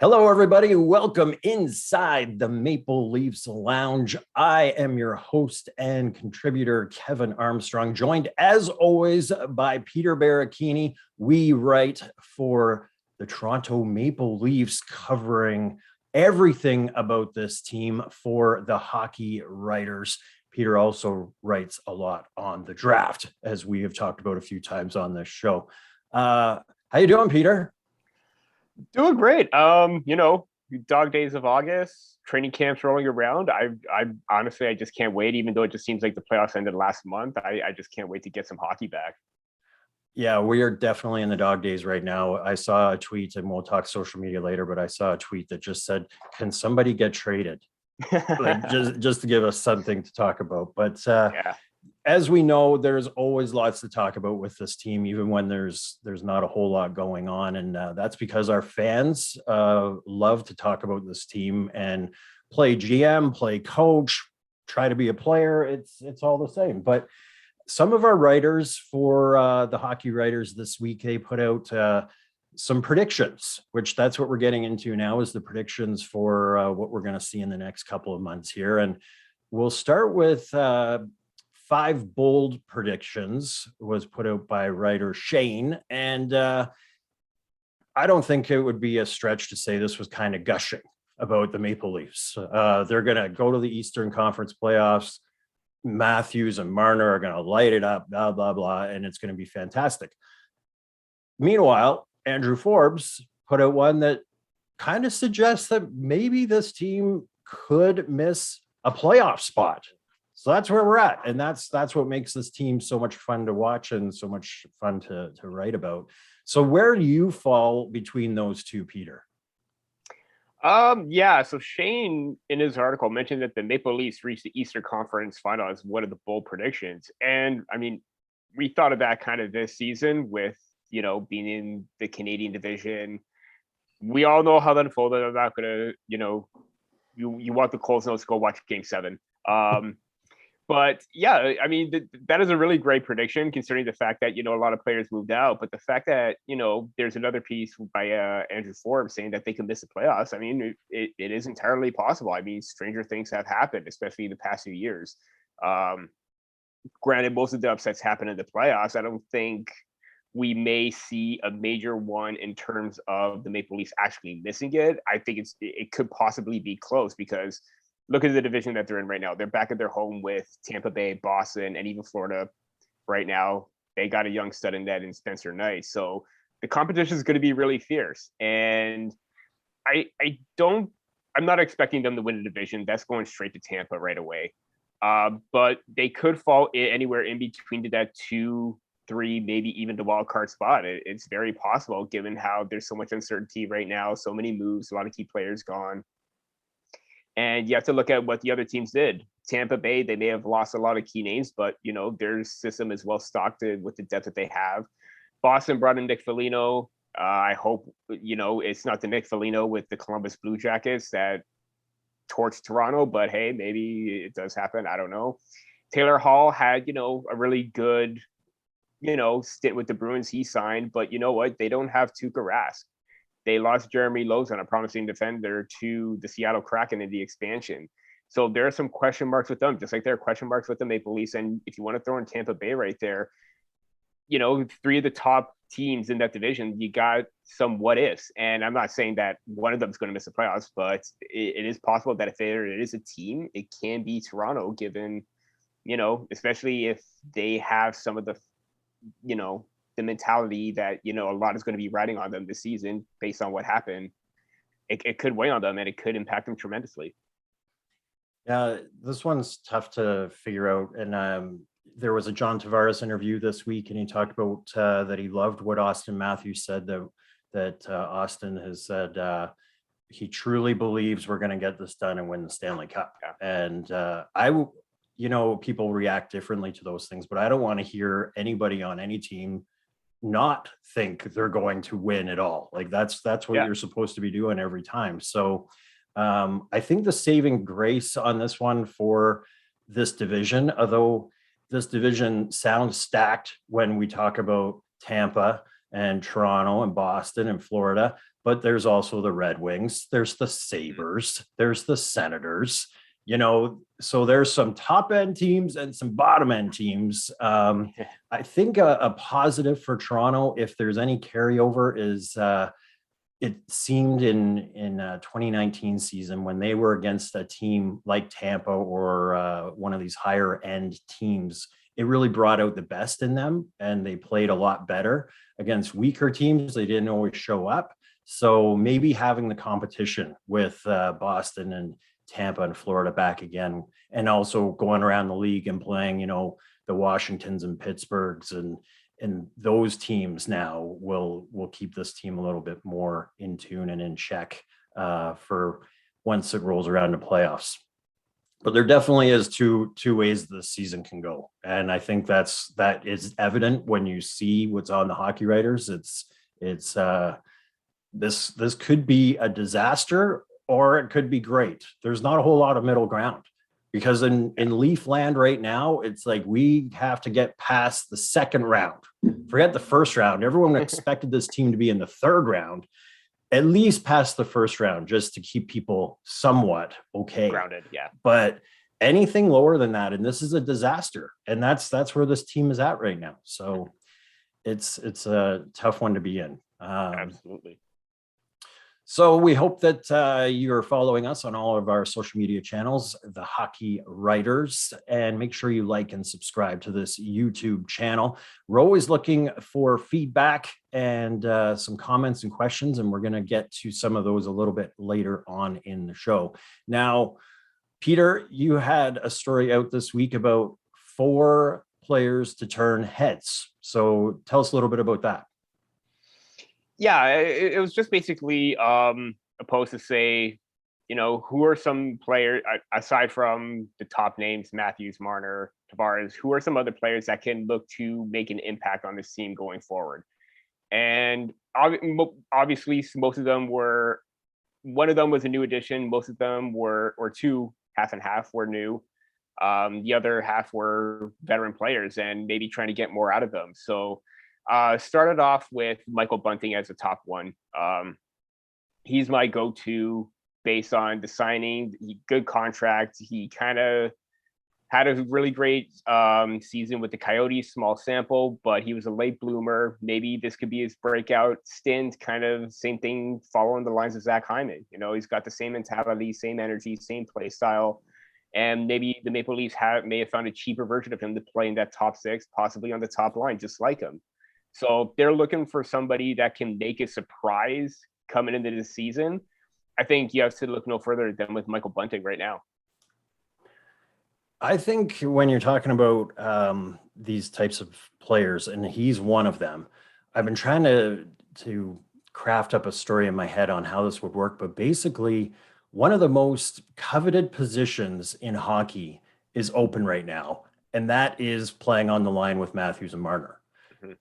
Hello, everybody. Welcome inside the Maple Leafs Lounge. I am your host and contributor, Kevin Armstrong, joined as always by Peter Baracchini. We write for the Toronto Maple Leafs, covering everything about this team for the hockey writers. Peter also writes a lot on the draft, as we have talked about a few times on this show. How you doing, Peter? Doing great. Dog days of August, training camps rolling around. I honestly, I just can't wait. Even though it just seems like the playoffs ended last month, I just can't wait to get some hockey back. Yeah, we are definitely in the dog days right now. I saw a tweet, and we'll talk social media later, but I saw a tweet that just said, "Can somebody get traded?" Like just to give us something to talk about. But Yeah. as we know, there's always lots to talk about with this team, even when there's not a whole lot going on, and that's because our fans love to talk about this team and play GM, play coach, try to be a player. It's all the same. But some of our writers for the hockey writers this week, they put out some predictions, which that's what we're getting into now, is the predictions for what we're going to see in the next couple of months here. And we'll start with five bold predictions was put out by writer Shane. And I don't think it would be a stretch to say this was kind of gushing about the Maple Leafs. They're going to go to the Eastern Conference playoffs. Matthews and Marner are going to light it up, blah, blah, blah, and it's going to be fantastic. Meanwhile, Andrew Forbes put out one that kind of suggests that maybe this team could miss a playoff spot. So that's where we're at. And that's what makes this team so much fun to watch and so much fun to write about. So where do you fall between those two, Peter? So Shane in his article mentioned that the Maple Leafs reached the Eastern Conference final as one of the bold predictions. And I mean, we thought of that kind of this season with, being in the Canadian division. We all know how that unfolded. I'm not gonna, you want the Coles notes, go watch Game 7. But yeah, I mean, that is a really great prediction considering the fact that, a lot of players moved out. But the fact that, there's another piece by Andrew Forbes saying that they can miss the playoffs. I mean, it is entirely possible. I mean, stranger things have happened, especially in the past few years. Granted, most of the upsets happen in the playoffs. I don't think we may see a major one in terms of the Maple Leafs actually missing it. I think it could possibly be close because look at the division that they're in right now. They're back at their home with Tampa Bay, Boston, and even Florida right now. They got a young stud in that in Spencer Knight. So the competition is going to be really fierce. And I'm not expecting them to win the division. That's going straight to Tampa right away. But they could fall anywhere in between to that 2, 3, maybe even the wild card spot. It's very possible given how there's so much uncertainty right now, so many moves, a lot of key players gone. And you have to look at what the other teams did. Tampa Bay, they may have lost a lot of key names, but their system is well stocked with the depth that they have. Boston brought in Nick Foligno. I hope it's not the Nick Foligno with the Columbus Blue Jackets that torched Toronto, but hey, maybe it does happen. I don't know. Taylor Hall had a really good stint with the Bruins. He signed, but you know what? They don't have Tuukka Rask. They lost Jeremy Lozon, a promising defender, to the Seattle Kraken in the expansion. So there are some question marks with them, just like there are question marks with the Maple Leafs. And if you want to throw in Tampa Bay right there, 3 of the top teams in that division, you got some what ifs. And I'm not saying that one of them is going to miss the playoffs, but it is possible that if it is a team, it can be Toronto, given, especially if they have some of the, the mentality that a lot is going to be riding on them this season based on what happened. It could weigh on them and it could impact them tremendously. Yeah, this one's tough to figure out. And there was a John Tavares interview this week, and he talked about that he loved what Austin Matthews said, that Austin has said he truly believes we're going to get this done and win the Stanley Cup. Yeah. And people react differently to those things, but I don't want to hear anybody on any team not think they're going to win at all. Like that's what you're supposed to be doing every time. So I think the saving grace on this one for this division, although this division sounds stacked when we talk about Tampa and Toronto and Boston and Florida, but there's also the Red Wings, there's the Sabres, there's the Senators, so there's some top end teams and some bottom end teams. I think a positive for Toronto, if there's any carryover, is it seemed in 2019 season when they were against a team like Tampa or one of these higher end teams, it really brought out the best in them and they played a lot better. Against weaker teams, they didn't always show up. So maybe having the competition with Boston and Tampa and Florida back again, and also going around the league and playing, the Washingtons and Pittsburghs and those teams now will keep this team a little bit more in tune and in check for once it rolls around to playoffs. But there definitely is two ways the season can go, and I think that is evident when you see what's on the hockey writers. It's this could be a disaster or it could be great. There's not a whole lot of middle ground. Because in Leaf land right now, it's like we have to get past the second round. Forget the first round. Everyone expected this team to be in the third round, at least past the first round, just to keep people somewhat okay. Grounded, yeah. But anything lower than that, and this is a disaster. And that's where this team is at right now. So it's a tough one to be in. Absolutely. So we hope that you're following us on all of our social media channels, The Hockey Writers, and make sure you like and subscribe to this YouTube channel. We're always looking for feedback and some comments and questions, and we're going to get to some of those a little bit later on in the show. Now, Peter, you had a story out this week about 4 players to turn heads. So tell us a little bit about that. Yeah, it was just basically a post to say, who are some players, aside from the top names, Matthews, Marner, Tavares, who are some other players that can look to make an impact on this team going forward? And obviously, most of them were, one of them was a new addition. Most of them were, or two, half and half were new. The other half were veteran players and maybe trying to get more out of them. So started off with Michael Bunting as a top one. He's my go-to based on the signing. Good contract. He kind of had a really great season with the Coyotes, small sample, but he was a late bloomer. Maybe this could be his breakout stint, kind of same thing following the lines of Zach Hyman. He's got the same mentality, same energy, same play style. And maybe the Maple Leafs may have found a cheaper version of him to play in that top 6, possibly on the top line, just like him. So they're looking for somebody that can make a surprise coming into this season. I think you have to look no further than with Michael Bunting right now. I think when you're talking about these types of players, and he's one of them, I've been trying to craft up a story in my head on how this would work. But basically, one of the most coveted positions in hockey is open right now, and that is playing on the line with Matthews and Marner.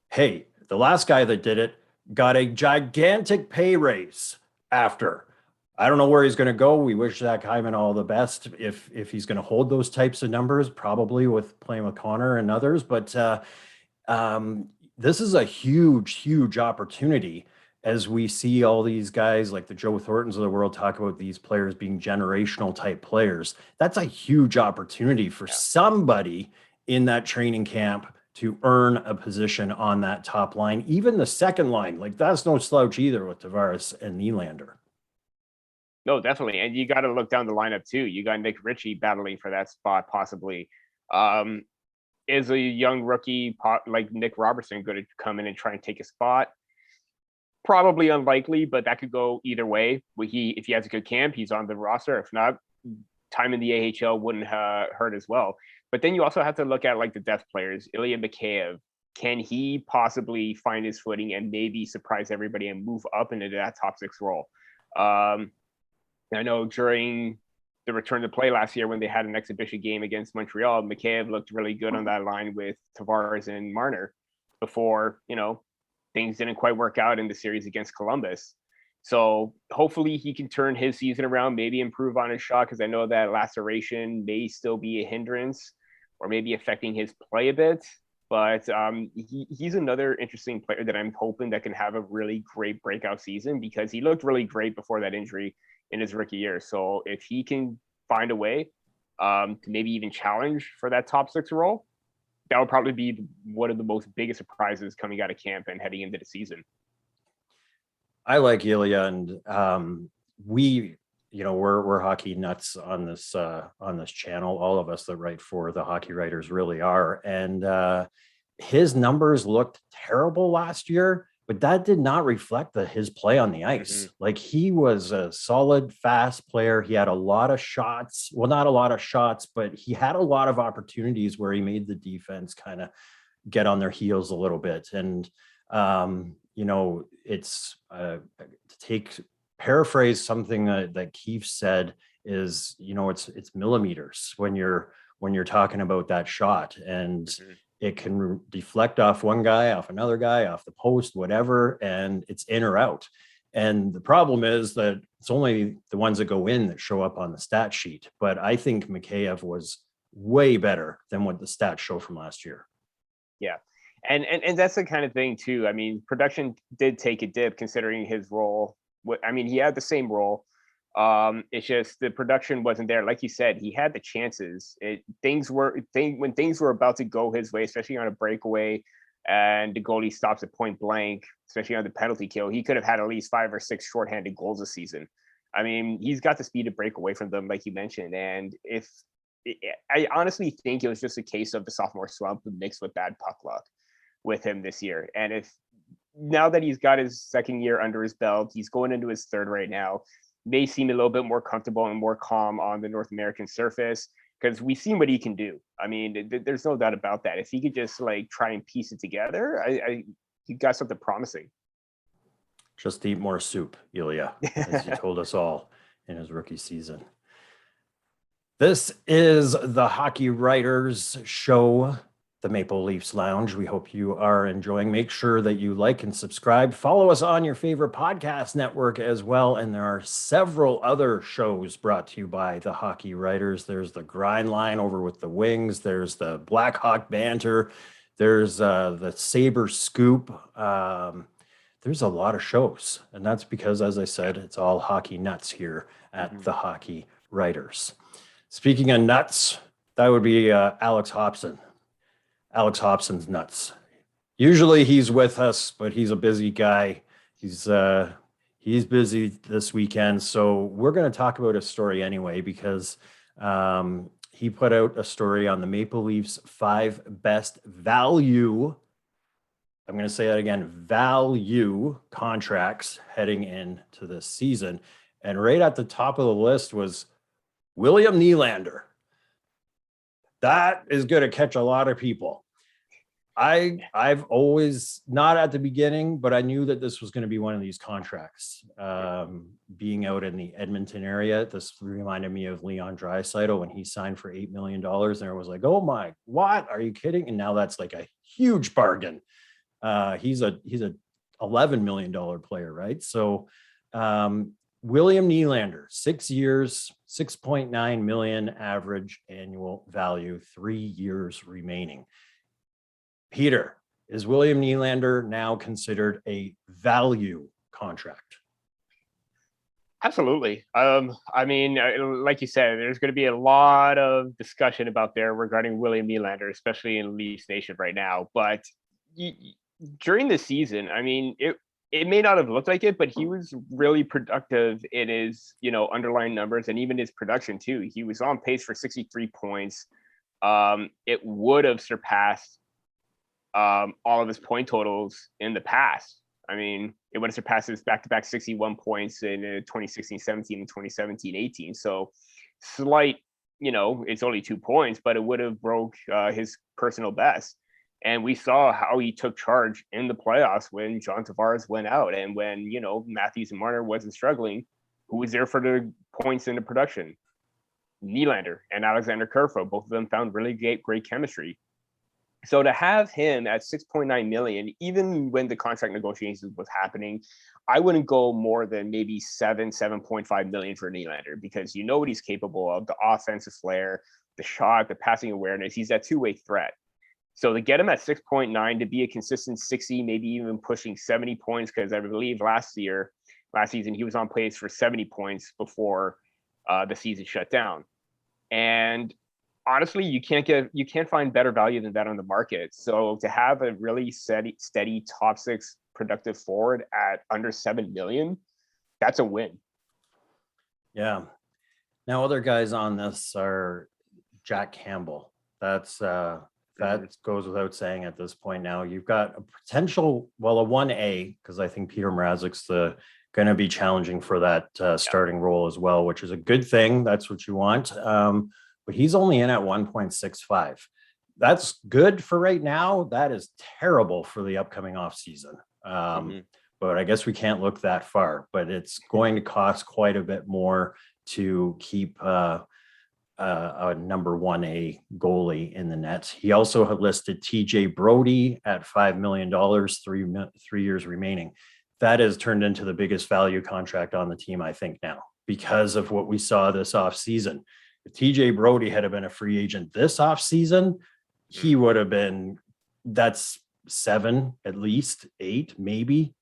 Hey, the last guy that did it got a gigantic pay raise after. I don't know where he's going to go. We wish Zach Hyman all the best if he's going to hold those types of numbers, probably with playing with Connor and others. But this is a huge, huge opportunity as we see all these guys like the Joe Thorntons of the world talk about these players being generational type players. That's a huge opportunity for somebody in that training camp to earn a position on that top line. Even the second line, like that's no slouch either with Tavares and Nylander. No, definitely. And you got to look down the lineup too. You got Nick Ritchie battling for that spot, possibly. Is a young rookie like Nick Robertson going to come in and try and take a spot? Probably unlikely, but that could go either way. If he has a good camp, he's on the roster. If not, time in the AHL wouldn't hurt as well. But then you also have to look at like the depth players. Ilya Mikheyev, can he possibly find his footing and maybe surprise everybody and move up into that top 6 role? I know during the return to play last year when they had an exhibition game against Montreal, Mikheyev looked really good on that line with Tavares and Marner before, things didn't quite work out in the series against Columbus. So hopefully he can turn his season around, maybe improve on his shot, because I know that laceration may still be a hindrance or maybe affecting his play a bit. But he's another interesting player that I'm hoping that can have a really great breakout season, because he looked really great before that injury in his rookie year. So if he can find a way to maybe even challenge for that top 6 role, that would probably be one of the most biggest surprises coming out of camp and heading into the season. I like Ilya, and we, we're hockey nuts on this channel. All of us that write for the Hockey Writers really are, and his numbers looked terrible last year, but that did not reflect his play on the ice. Mm-hmm. Like, he was a solid, fast player. He had a lot of shots. Well, not a lot of shots, but he had a lot of opportunities where he made the defense kind of get on their heels a little bit. And it's to take paraphrase something that Keith said is, it's millimeters when you're talking about that shot, and it can deflect off one guy, off another guy, off the post, whatever, and it's in or out. And the problem is that it's only the ones that go in that show up on the stat sheet. But I think Mikheyev was way better than what the stats show from last year. Yeah. And that's the kind of thing too. I mean, production did take a dip considering his role. I mean, he had the same role. It's just the production wasn't there. Like you said, he had the chances. When things were about to go his way, especially on a breakaway, and the goalie stops at point blank, especially on the penalty kill, he could have had at least 5 or 6 shorthanded goals a season. I mean, he's got the speed to break away from them, like you mentioned. And I honestly think it was just a case of the sophomore slump mixed with bad puck luck with him this year. And if now that he's got his second year under his belt, he's going into his third right now, may seem a little bit more comfortable and more calm on the North American surface, because we've seen what he can do. I mean, there's no doubt about that. If he could just like try and piece it together, he got something promising. Just eat more soup, Ilya, as he told us all in his rookie season. This is the Hockey Writers Show, the Maple Leafs Lounge. We hope you are enjoying. Make sure that you like and subscribe. Follow us on your favorite podcast network as well. And there are several other shows brought to you by the Hockey Writers. There's the Grind Line over with the Wings. There's the Blackhawk Banter. There's the Saber Scoop. There's a lot of shows. And that's because, as I said, it's all hockey nuts here at the Hockey Writers. Speaking of nuts, that would be Alex Hobson. Alex Hobson's nuts. Usually he's with us, but he's a busy guy. He's busy this weekend. So we're going to talk about his story anyway, because he put out a story on the Maple Leafs 5 best value. I'm going to say that again, value contracts heading into this season. And right at the top of the list was William Nylander. That is going to catch a lot of people. I've always, not at the beginning, but I knew that this was going to be one of these contracts. Being out in the Edmonton area, this reminded me of Leon Draisaitl when he signed for $8 million. And it was like, oh my, what? Are you kidding? And now that's like a huge bargain. He's a $11 million player, right? So William Nylander, 6 years, $6.9 million average annual value, 3 years remaining. Peter, is William Nylander now considered a value contract? Absolutely. I mean, like you said, there's going to be a lot of discussion about there regarding William Nylander, especially in Leafs Nation right now. But during the season, I mean, it may not have looked like it, but he was really productive in his, underlying numbers and even his production too. He was on pace for 63 points. It would have surpassed all of his point totals in the past. I mean, it would have surpassed his back-to-back 61 points in 2016-17 and 2017-18. So slight, it's only 2 points, but it would have broke his personal best. And we saw how he took charge in the playoffs when John Tavares went out, and when, Matthews and Marner wasn't struggling. Who was there for the points in the production? Nylander and Alexander Kerfoot. Both of them found really great chemistry. So to have him at 6.9 million, even when the contract negotiations was happening, I wouldn't go more than maybe 7.5 million for Nylander, because you know what he's capable of: the offensive flair, the shot, the passing awareness. He's that two-way threat. So to get him at 6.9 to be a consistent 60, maybe even pushing 70 points, because I believe last season, he was on pace for 70 points before the season shut down. And honestly, you can't find better value than that on the market. So to have a really steady top six productive forward at under 7 million, that's a win. Yeah. Now, other guys on this are Jack Campbell. That goes without saying at this point. Now you've got a potential, well, a 1A, because I think Peter Mrazek's going to be challenging for that starting role as well, which is a good thing. That's what you want. But he's only in at 1.65. That's good for right now. That is terrible for the upcoming offseason. But I guess we can't look that far. But it's going to cost quite a bit more to keep a number 1A goalie in the net. He also had listed TJ Brody at $5 million, 3 years remaining. That has turned into the biggest value contract on the team, I think, now, because of what we saw this offseason. If TJ Brody had been a free agent this offseason, he would have been, that's 7, at least 8, maybe.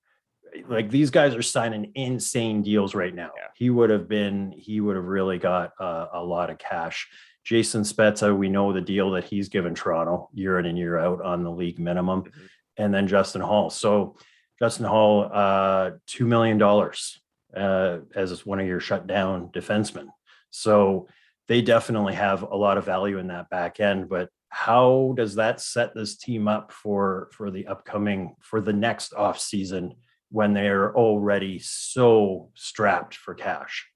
Like, these guys are signing insane deals right now. Yeah. He would have really got a lot of cash. Jason Spezza, we know the deal that he's given Toronto year in and year out on the league minimum. And then Justin Hall. So Justin Hall, $2 million as one of your shutdown defensemen. So they definitely have a lot of value in that back end. But how does that set this team up for the next off season, when they're already so strapped for cash?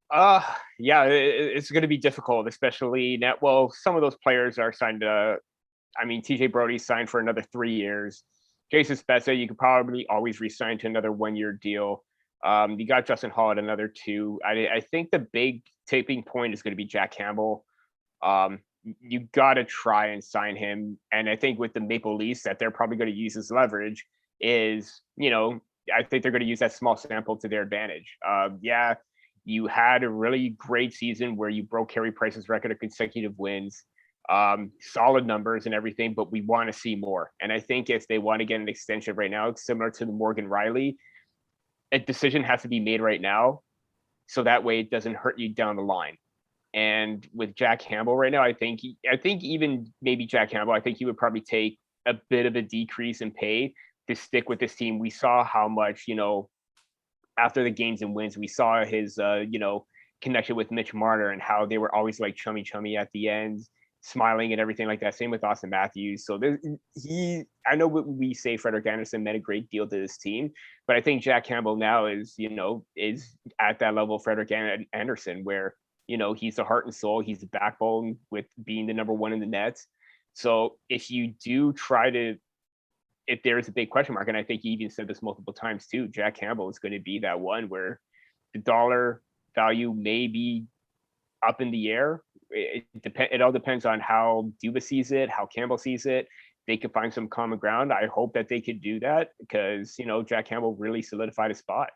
Yeah, it's going to be difficult, especially now. Well, some of those players are signed to, TJ Brody signed for another 3 years. Jason Spezza, you could probably always re-sign to another 1-year deal. You got Justin Hall at another 2. I think the big tipping point is going to be Jack Campbell. You got to try and sign him. And I think with the Maple Leafs, that they're probably going to use as leverage is, I think they're going to use that small sample to their advantage. Yeah, you had a really great season where you broke Carey Price's record of consecutive wins, solid numbers and everything, but we want to see more. And I think if they want to get an extension right now, it's similar to the Morgan Riley, a decision has to be made right now, so that way it doesn't hurt you down the line. And with Jack Campbell right now, I think even maybe Jack Campbell, I think he would probably take a bit of a decrease in pay to stick with this team. We saw how much, after the gains and wins, we saw his, connection with Mitch Marner and how they were always like chummy at the end, smiling and everything like that. Same with Austin Matthews. So I know what we say Frederik Andersen meant a great deal to this team, but I think Jack Campbell now is at that level of Frederik Andersen, where, he's the heart and soul. He's the backbone with being the number 1 in the nets. So if you do try to, if there is a big question mark, and I think he even said this multiple times too, Jack Campbell is going to be that one where the dollar value may be up in the air. It all depends on how Duba sees it, how Campbell sees it. They could find some common ground. I hope that they could do that because, Jack Campbell really solidified a spot.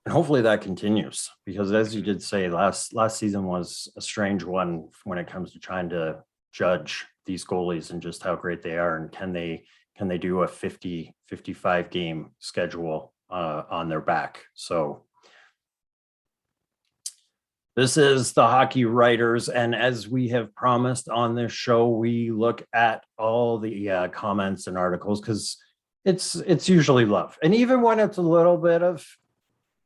And hopefully that continues, because as you did say, last season was a strange one when it comes to trying to judge these goalies and just how great they are, and can they do a 55 game schedule on their back. So this is the Hockey Writers, and as we have promised on this show, we look at all the comments and articles, because it's usually love, and even when it's a little bit of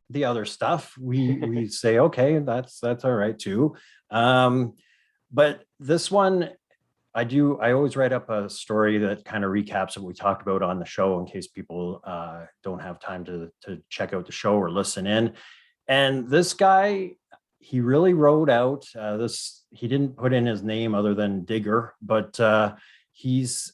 the other stuff, we say, okay, that's all right too. But this one, I always write up a story that kind of recaps what we talked about on the show, in case people don't have time to check out the show or listen in. And this guy, he really wrote out this. He didn't put in his name other than Digger, but he's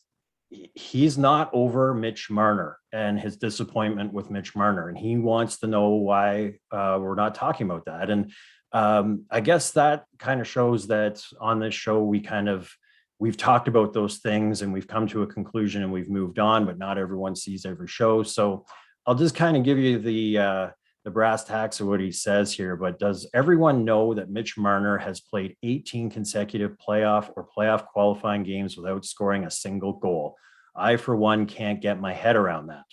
not over Mitch Marner and his disappointment with Mitch Marner. And he wants to know why we're not talking about that. And I guess that kind of shows that on this show, we've talked about those things and we've come to a conclusion and we've moved on, but not everyone sees every show. So I'll just kind of give you the the brass tacks of what he says here, but does everyone know that Mitch Marner has played 18 consecutive playoff or playoff qualifying games without scoring a single goal? I, for one, can't get my head around that.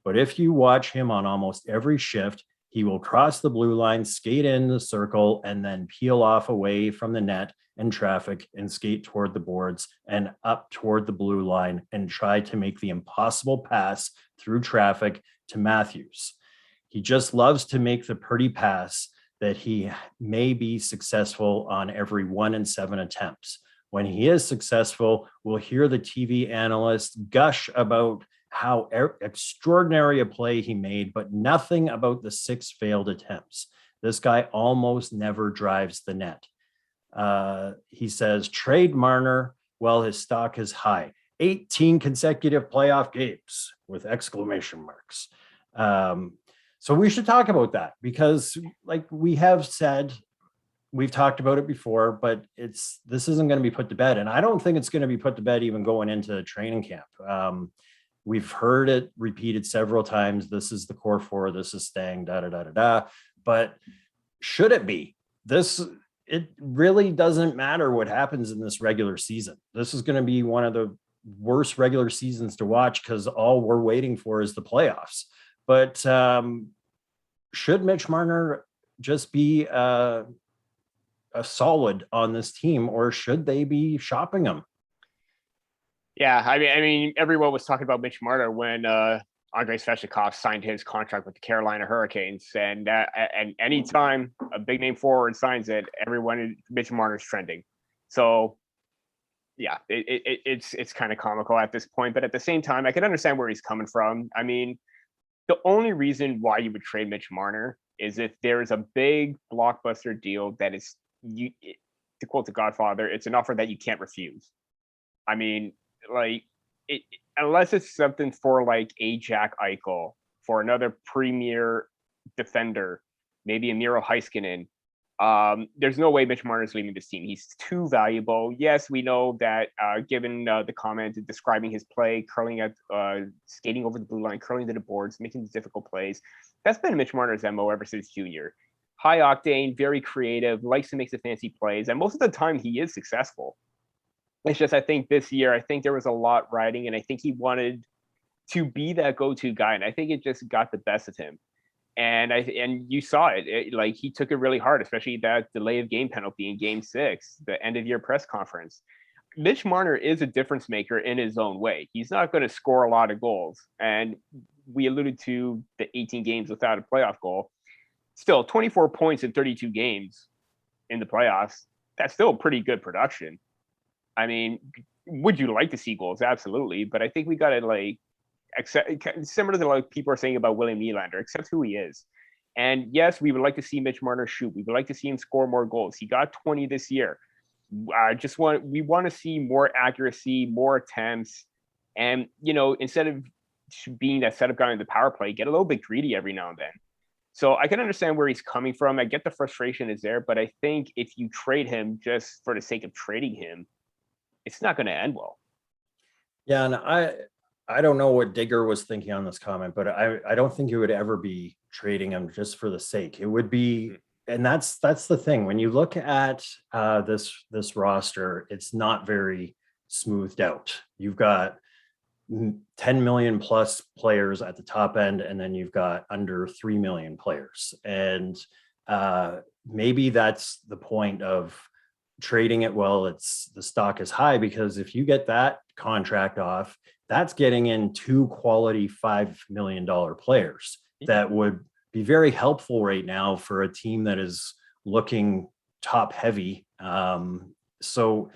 But if you watch him on almost every shift, he will cross the blue line, skate in the circle, and then peel off away from the net and traffic and skate toward the boards and up toward the blue line and try to make the impossible pass through traffic to Matthews. He just loves to make the pretty pass that he may be successful on every 1 in 7 attempts. When he is successful, we'll hear the TV analysts gush about how extraordinary a play he made, but nothing about the 6 failed attempts. This guy almost never drives the net. He says, trade Marner while his stock is high. 18 consecutive playoff games with exclamation marks. So we should talk about that because, like we have said, we've talked about it before, but this isn't going to be put to bed. And I don't think it's going to be put to bed even going into training camp. We've heard it repeated several times. This is the core 4, this is staying, da, da, da, da, da. But should it be? It really doesn't matter what happens in this regular season. This is going to be one of the worst regular seasons to watch because all we're waiting for is the playoffs. But should Mitch Marner just be a solid on this team, or should they be shopping him? Yeah, I mean, everyone was talking about Mitch Marner when Andrei Svechnikov signed his contract with the Carolina Hurricanes, and anytime a big name forward signs it, Mitch Marner's trending. So, yeah, it's kind of comical at this point, but at the same time, I can understand where he's coming from. I mean, the only reason why you would trade Mitch Marner is if there is a big blockbuster deal that is, to quote The Godfather, it's an offer that you can't refuse. I mean, like, unless it's something for like a Jack Eichel, for another premier defender, maybe a Miro Heiskanen, there's no way Mitch Marner is leaving this team. He's too valuable. Yes, we know that given the comment describing his play, curling at, skating over the blue line, curling to the boards, making the difficult plays, that's been Mitch Marner's MO ever since junior. High octane, very creative, likes to make the fancy plays, and most of the time he is successful. It's just, I think this year, there was a lot riding, and I think he wanted to be that go-to guy, and I think it just got the best of him. And you saw it. Like, he took it really hard, especially that delay of game penalty in Game 6, the end of year press conference. Mitch Marner is a difference maker in his own way. He's not going to score a lot of goals, and we alluded to the 18 games without a playoff goal. Still, 24 points in 32 games in the playoffs. That's still pretty good production. I mean, would you like to see goals? Absolutely. But I think we got to, like, accept, similar to like people are saying about William Nylander, accept who he is. And yes, we would like to see Mitch Marner shoot. We would like to see him score more goals. He got 20 this year. We want to see more accuracy, more attempts. And, instead of being that setup guy in the power play, get a little bit greedy every now and then. So I can understand where he's coming from. I get the frustration is there, but I think if you trade him just for the sake of trading him, it's not going to end well. Yeah, and I don't know what Digger was thinking on this comment, but I don't think it would ever be trading him just for the sake. It would be, and that's the thing. When you look at this roster, it's not very smoothed out. You've got 10 million plus players at the top end, and then you've got under 3 million players. And maybe that's the point of trading it while the stock is high, because if you get that contract off, that's getting in 2 quality $5 million players that would be very helpful right now for a team that is looking top heavy. So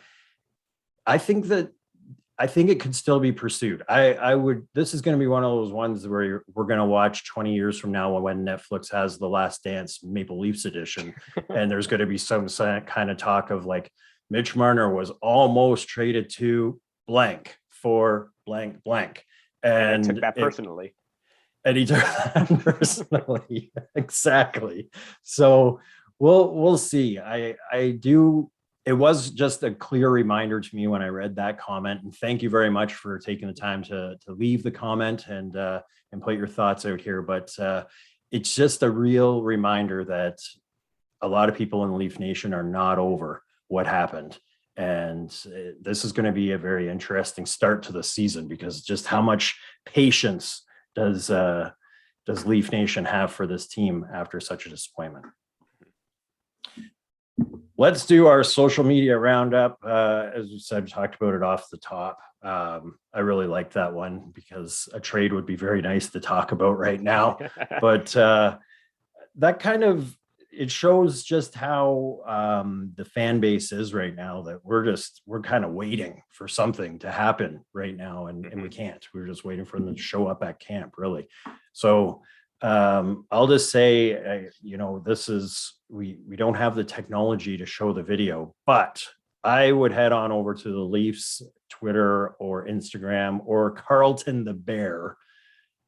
I think it could still be pursued. This is going to be one of those ones where we're going to watch 20 years from now when Netflix has The Last Dance Maple Leafs edition. And there's going to be some kind of talk of like, Mitch Marner was almost traded to blank for blank blank. And I took that personally. And he took that personally. Exactly. So we'll see. It was just a clear reminder to me when I read that comment, and thank you very much for taking the time to leave the comment and put your thoughts out here. But it's just a real reminder that a lot of people in Leaf Nation are not over what happened. And this is going to be a very interesting start to the season, because just how much patience does Leaf Nation have for this team after such a disappointment? Let's do our social media roundup. As we said, talked about it off the top. I really like that one because a trade would be very nice to talk about right now. But that kind of, it shows just how the fan base is right now, that we're kind of waiting for something to happen right now. And we can't. We're just waiting for them to show up at camp, really. So I'll just say, this is, we don't have the technology to show the video, but I would head on over to the Leafs Twitter or Instagram or Carlton the Bear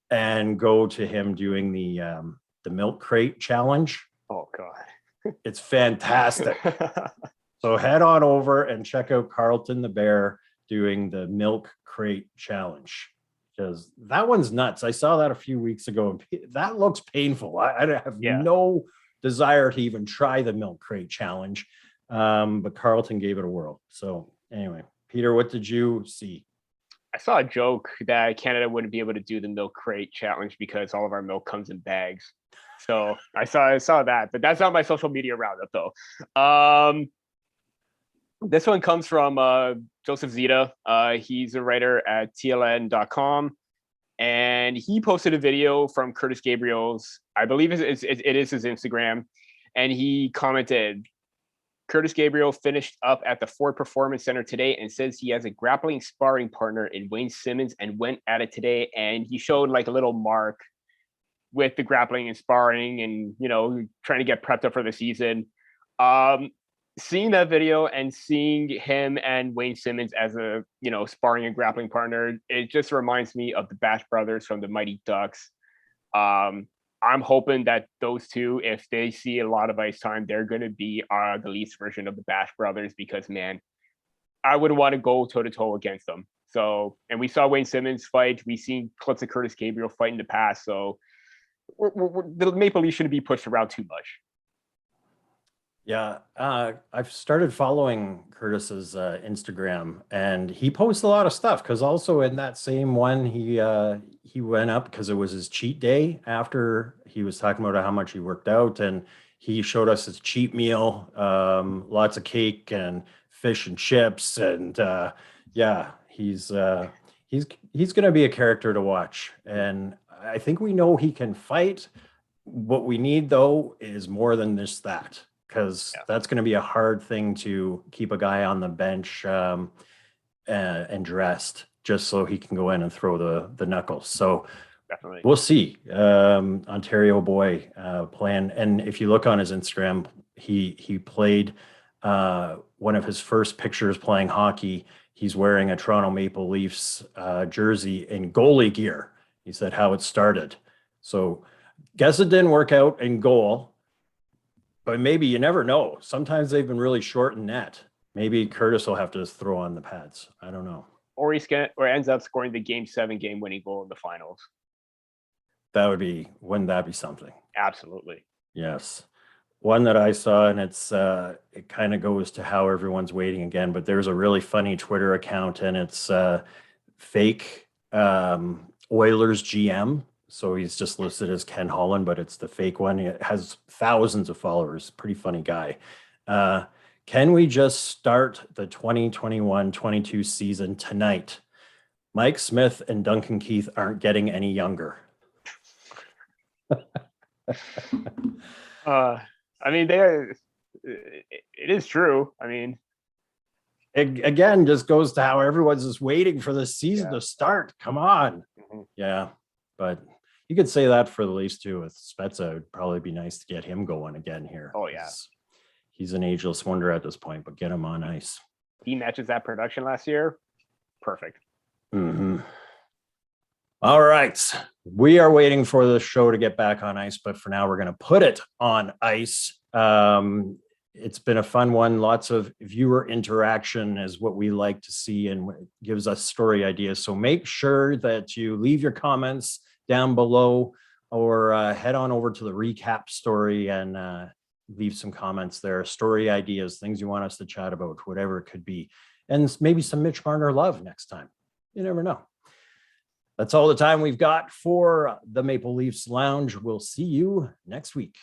and go to him doing the milk crate challenge. Oh God. It's fantastic. So head on over and check out Carlton the Bear doing the milk crate challenge, because that one's nuts. I saw that a few weeks ago. That looks painful. I have no desire to even try the milk crate challenge, but Carlton gave it a whirl. So anyway, Peter, what did you see? I saw a joke that Canada wouldn't be able to do the milk crate challenge because all of our milk comes in bags. So I saw that, but that's not my social media roundup though. This one comes from Joseph Zita. He's a writer at TLN.com, and he posted a video from Curtis Gabriel's, I believe it is his Instagram, and he commented, Curtis Gabriel finished up at the Ford Performance Center today and says he has a grappling sparring partner in Wayne Simmons and went at it today. And he showed like a little mark with the grappling and sparring and, trying to get prepped up for the season. Seeing that video and seeing him and Wayne Simmons as a, sparring and grappling partner, it just reminds me of the Bash Brothers from the Mighty Ducks. I'm hoping that those two, if they see a lot of ice time, they're going to be the Leafs version of the Bash Brothers, because, man, I wouldn't want to go toe-to-toe against them. So, and we saw Wayne Simmons fight. We've seen clips of Curtis Gabriel fight in the past. So the Maple Leafs shouldn't be pushed around too much. Yeah, I've started following Curtis's Instagram, and he posts a lot of stuff, because also in that same one, he went up because it was his cheat day after he was talking about how much he worked out, and he showed us his cheat meal, lots of cake and fish and chips, and he's going to be a character to watch, and I think we know he can fight. What we need though is more than just that, because that's going to be a hard thing to keep a guy on the bench and dressed just so he can go in and throw the knuckles. So definitely, we'll see. Ontario boy playing, and if you look on his Instagram, he played one of his first pictures playing hockey. He's wearing a Toronto Maple Leafs jersey in goalie gear. He said how it started. So guess it didn't work out in goal, but maybe, you never know. Sometimes they've been really short in net. Maybe Curtis will have to just throw on the pads. I don't know. Or ends up scoring the Game 7 game-winning goal in the finals. Wouldn't that be something? Absolutely. Yes. One that I saw, and it kind of goes to how everyone's waiting again, but there's a really funny Twitter account, and it's fake Oilers GM. So he's just listed as Ken Holland, but it's the fake one. It has thousands of followers. Pretty funny guy. Can we just start the 2021-22 season tonight? Mike Smith and Duncan Keith aren't getting any younger. I mean, it is true. I mean, it again just goes to how everyone's just waiting for the season to start. Come on. Mm-hmm. Yeah, but you could say that for the Leafs too. With Spezza, it'd probably be nice to get him going again here. Oh yeah, he's an ageless wonder at this point, but get him on ice. He matches that production last year. Perfect. Mm-hmm. All right. We are waiting for the show to get back on ice, but for now, we're going to put it on ice. It's been a fun one. Lots of viewer interaction is what we like to see, and gives us story ideas. So make sure that you leave your comments down below or head on over to the recap story and leave some comments there, story ideas, things you want us to chat about, whatever it could be. And maybe some Mitch Marner love next time. You never know. That's all the time we've got for the Maple Leafs Lounge. We'll see you next week.